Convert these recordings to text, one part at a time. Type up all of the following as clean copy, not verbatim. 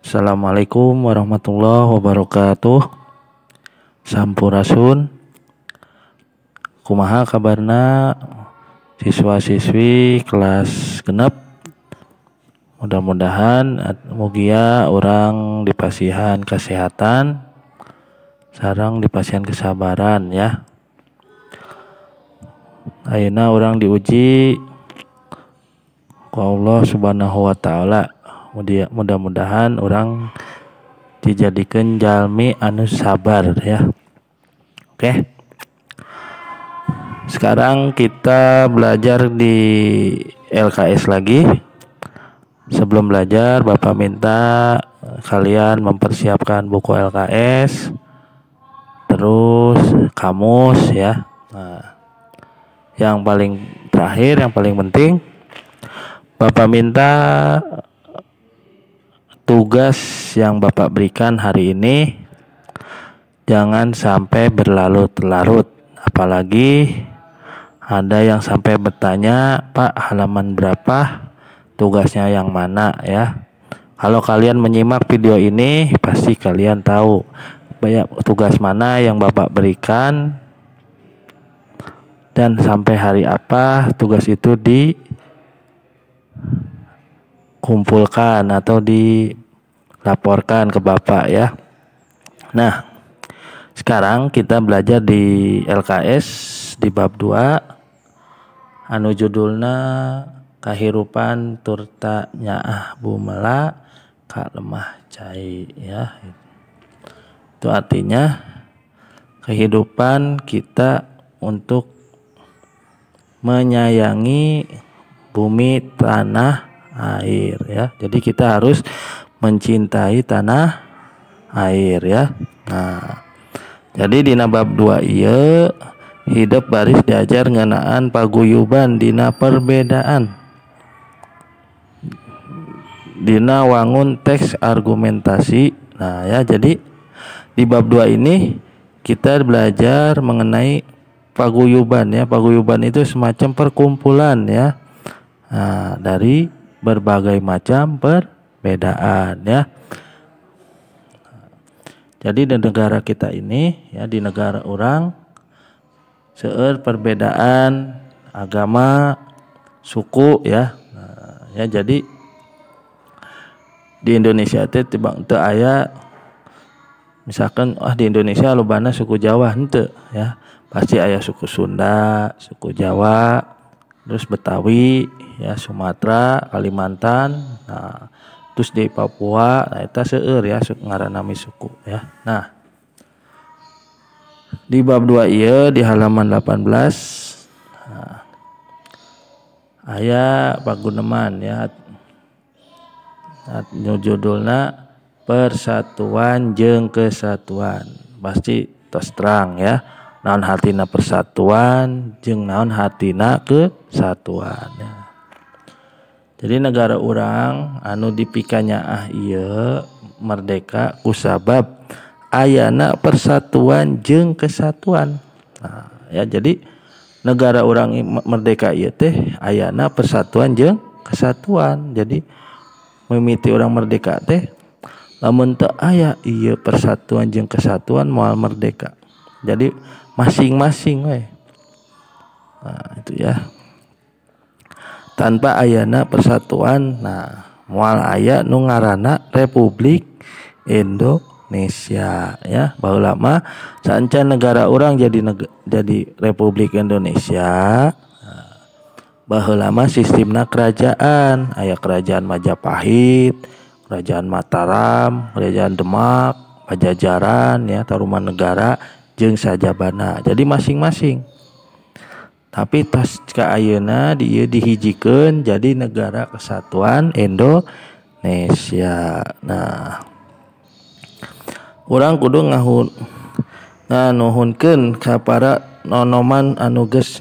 Assalamualaikum warahmatullahi wabarakatuh. Sampurasun. Kumaha kabarna siswa-siswi kelas genep. Mudah-mudahan mugia orang dipasihan kesehatan sareng dipasihan kesabaran ya. Ayeuna orang diuji ku Allah Subhanahu wa taala. Mudah-mudahan orang dijadikan jalmi anu sabar ya. Oke. Sekarang kita belajar di LKS lagi. Sebelum belajar, Bapak minta kalian mempersiapkan buku LKS, terus kamus ya. Nah, yang paling terakhir, yang paling penting, Bapak minta tugas yang Bapak berikan hari ini jangan sampai berlarut-larut. Apalagi ada yang sampai bertanya, Pak, halaman berapa? Tugasnya yang mana ya? Kalau kalian menyimak video ini, pasti kalian tahu banyak tugas mana yang Bapak berikan dan sampai hari apa tugas itu kumpulkan atau dilaporkan ke Bapak ya. Nah, sekarang kita belajar di LKS di bab 2 anu judulna kahirupan turta nyaah bumela ka lemah cai ya. Itu artinya kehidupan kita untuk menyayangi bumi, tanah, air ya. Jadi kita harus mencintai tanah air ya. Nah, jadi dina bab 2 ieu hidup baris diajar ngeunaan paguyuban dina perbedaan. Dina wangun teks argumentasi. Nah ya, jadi di bab 2 ini kita belajar mengenai paguyuban ya. Paguyuban itu semacam perkumpulan ya. Nah, dari berbagai macam perbedaan ya. Jadi di negara kita ini ya, di negara orang seueur perbedaan agama, suku ya. Nah, ya jadi di Indonesia teh teu aya misalkan di Indonesia lobana suku Jawa henteu ya. Pasti aya suku Sunda, suku Jawa, terus Betawi ya, Sumatera, Kalimantan, nah terus di Papua, nah eta seueur ya ngaranna suku ya. Nah, di bab 2 ieu di halaman 18 nah, aya paguneman ya. Judulna persatuan jeung kesatuan. Pasti tos terang ya. Naon hartina persatuan jeung naon hartina kesatuan ya. Jadi negara urang anu dipikanyaah ieu merdeka kusabab ayana persatuan jeung kesatuan. Nah, ya jadi negara urang merdeka ieu teh ayana persatuan jeung kesatuan. Jadi mimiti urang merdeka teh lamun teu aya ieu persatuan jeung kesatuan moal merdeka. Jadi masing-masing we. Nah, itu ya. Tanpa ayana persatuan, nah moal aya nu ngaranna Republik Indonesia ya. Baheula mah sancan negara urang jadi Republik Indonesia. Nah, baheula mah sistemna kerajaan, aya kerajaan Majapahit, kerajaan Mataram, kerajaan Demak, Pajajaran ya, Tarumanegara jeung sajabana. Jadi masing-masing. Tapi tas ka ayeuna dihijikeun jadi negara kesatuan Indonesia. Nah, urang kudu nganuhunkeun ka para nonoman anu geus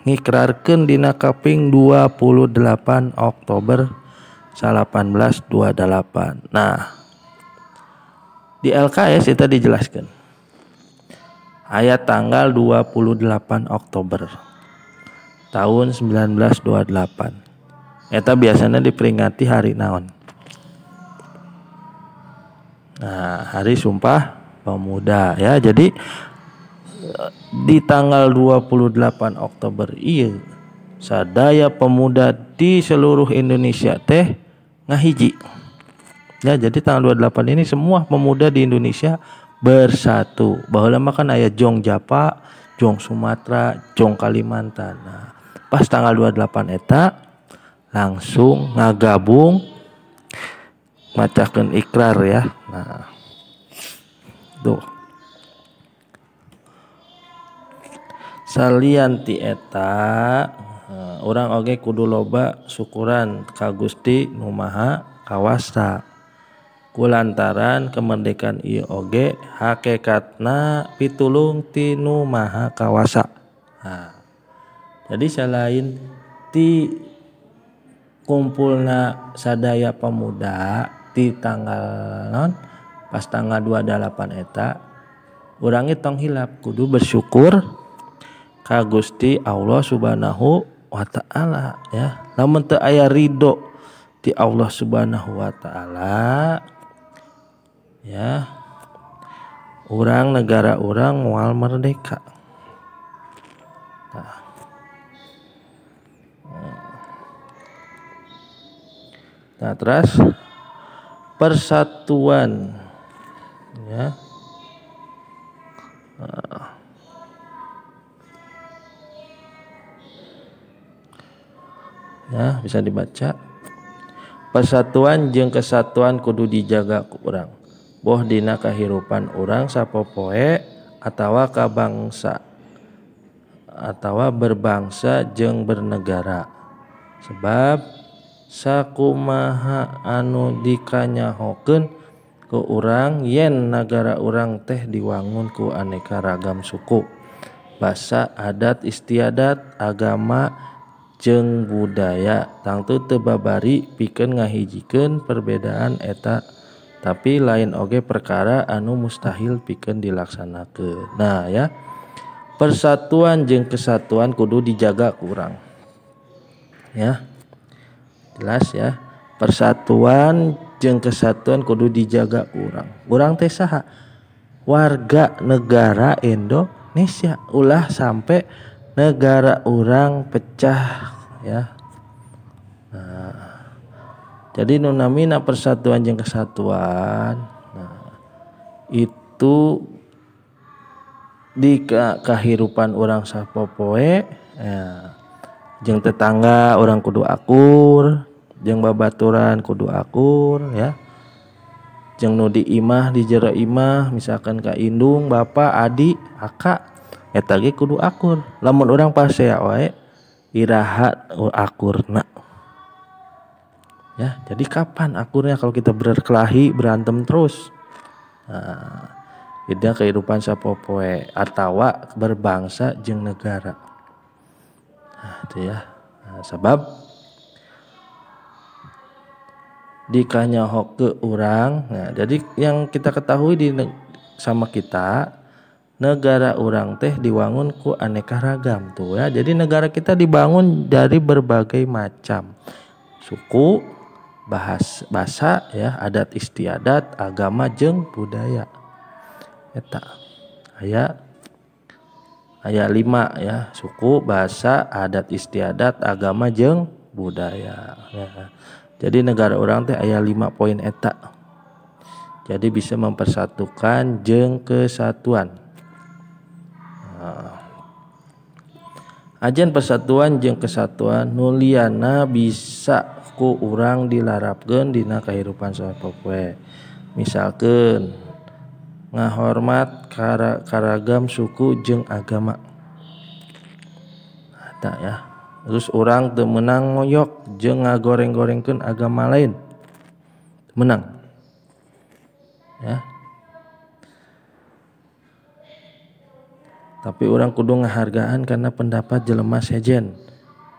ngikrarkeun dina kaping 28 Oktober 1828. Nah, di LKS itu dijelaskan ayat tanggal 28 Oktober tahun 1928. Eta biasanya diperingati hari naon? Nah, Hari Sumpah Pemuda ya. Jadi di tanggal 28 Oktober iya sadaya pemuda di seluruh Indonesia teh ngahiji. Ya, jadi tanggal 28 ini semua pemuda di Indonesia bersatu. Baheula mah kan aya Jong Japa, Jong Sumatera, Jong Kalimantan. Nah, pas tanggal 28 eta langsung ngagabung macakeun ikrar ya. Nah, tuh. Salian ti eta urang oge kudu loba syukuran ka Gusti Nu Maha Kawasa. Kulantaran kemerdekaan ieu oge hakikatna pitulung ti Nu Maha Kawasa. Nah, jadi selain ti kumpulna sadaya pemuda di tanggal non pas tanggal 28 eta urang tong hilap kudu bersyukur ka Gusti Allah Subhanahu wa taala ya. Lamun teu aya ridho ti Allah Subhanahu wa taala ya, urang negara urang moal merdeka. Nah, terus persatuan ya. Ya, bisa dibaca. Persatuan jeung kesatuan kudu dijaga ku urang. Boh dina kahirupan urang sapopoe atawa kabangsa atawa berbangsa jeung bernegara. Sebab sakumaha anu dikanyahokeun ku urang yen nagara urang teh diwangun ku aneka ragam suku, basa, adat istiadat, agama jeung budaya tangtu teu babari pikeun ngahijikeun perbedaan eta tapi lain oge perkara anu mustahil pikeun dilaksanakeun. Nah ya, persatuan jeung kesatuan kudu dijaga ku urang. Ya. Jelas ya. Persatuan jeung kesatuan kudu dijaga ku urang. Urang teh saha? Warga negara Indonesia. Ulah sampai negara urang pecah ya. Nah, jadi nu namina persatuan jeung kesatuan itu di kahirupan urang sapopoe ya, jeung tetangga urang kudu akur, jeung babaturan kudu akur ya, jeung nu di imah di jero imah misalkan ka indung bapa adi aka eta ge kudu akur. Lamun urang pasea wae iraha akurna ya. Jadi kapan akurnya kalau kita berkelahi berantem terus? Nah, itu kehidupan sapopoe atawa berbangsa jeung negara. Nah, itu ya. Nah, sebab dikanyaho ke urang. Nah, jadi yang kita ketahui sama kita negara urang teh diwangun ku aneka ragam tuh ya. Jadi negara kita dibangun dari berbagai macam suku, bahasa ya, adat istiadat, agama jeung budaya. Eta aya 5 ya, suku, bahasa, adat istiadat, agama jeung budaya ya. Jadi negara orang teh aya 5 poin eta. Jadi bisa mempersatukan jeung kesatuan. Ajan persatuan jeung kesatuan nuliana bisa ku urang dilarapkeun dina kahirupan sapopoe. Misalkeun ngahormat karagam suku jeung agama. Eta ya. Terus urang teu meunang ngoyok jeung ngagoreng-gorengkeun agama lain. Menang. Ya. Tapi orang kudu ngahargaan karena pendapat jelema sejen.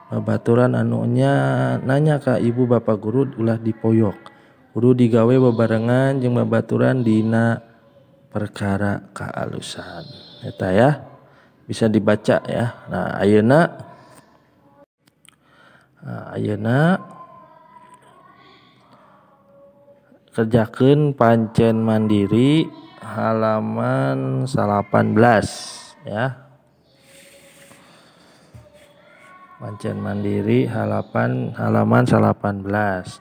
Babaturan anunya nanya ka ibu bapak guru ulah dipoyok. Kudu digawe bebarengan jeung babaturan dina perkara kaalusan. Eta ya. Bisa dibaca ya. Nah, ayeuna kerjakeun pancen mandiri halaman 18 ya. Pancen mandiri halaman 18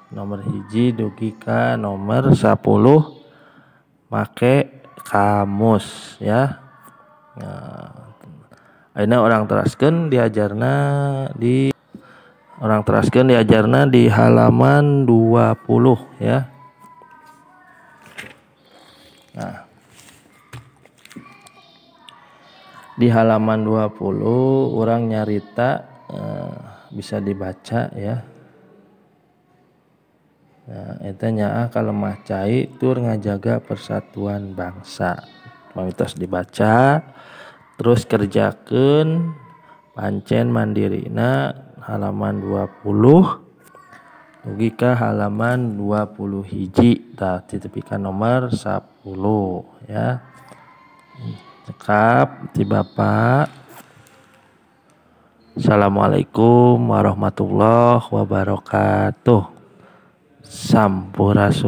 nomor hiji dugi ka nomor 10 make kamus ya. Nah, ayeuna orang teraskeun diajarna di halaman 20 ya. Nah, di halaman 20 orang nyarita bisa dibaca ya. Nah, eta nyaah kalemah cai tur ngajaga persatuan bangsa. Mamitos dibaca terus kerjakeun pancen mandirina halaman 20 dugi ka halaman 20 hiji tah ditepikeun nomor 10 ya. Cekap ti Bapak. Assalamualaikum warahmatullahi wabarakatuh. Sampurasun.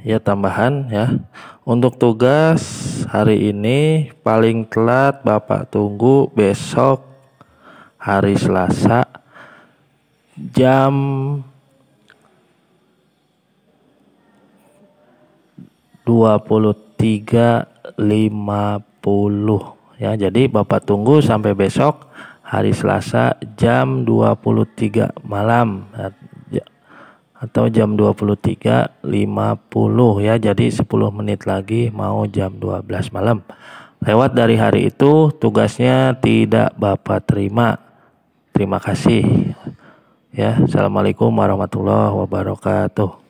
Ya tambahan ya. Untuk tugas hari ini paling telat Bapak tunggu besok hari Selasa jam 23.50 ya. Jadi Bapak tunggu sampai besok hari Selasa jam 23 malam atau jam 23.50 ya. Jadi 10 menit lagi mau jam 12 malam. Lewat dari hari itu tugasnya tidak Bapak terima. Terima kasih ya. Assalamualaikum warahmatullahi wabarakatuh.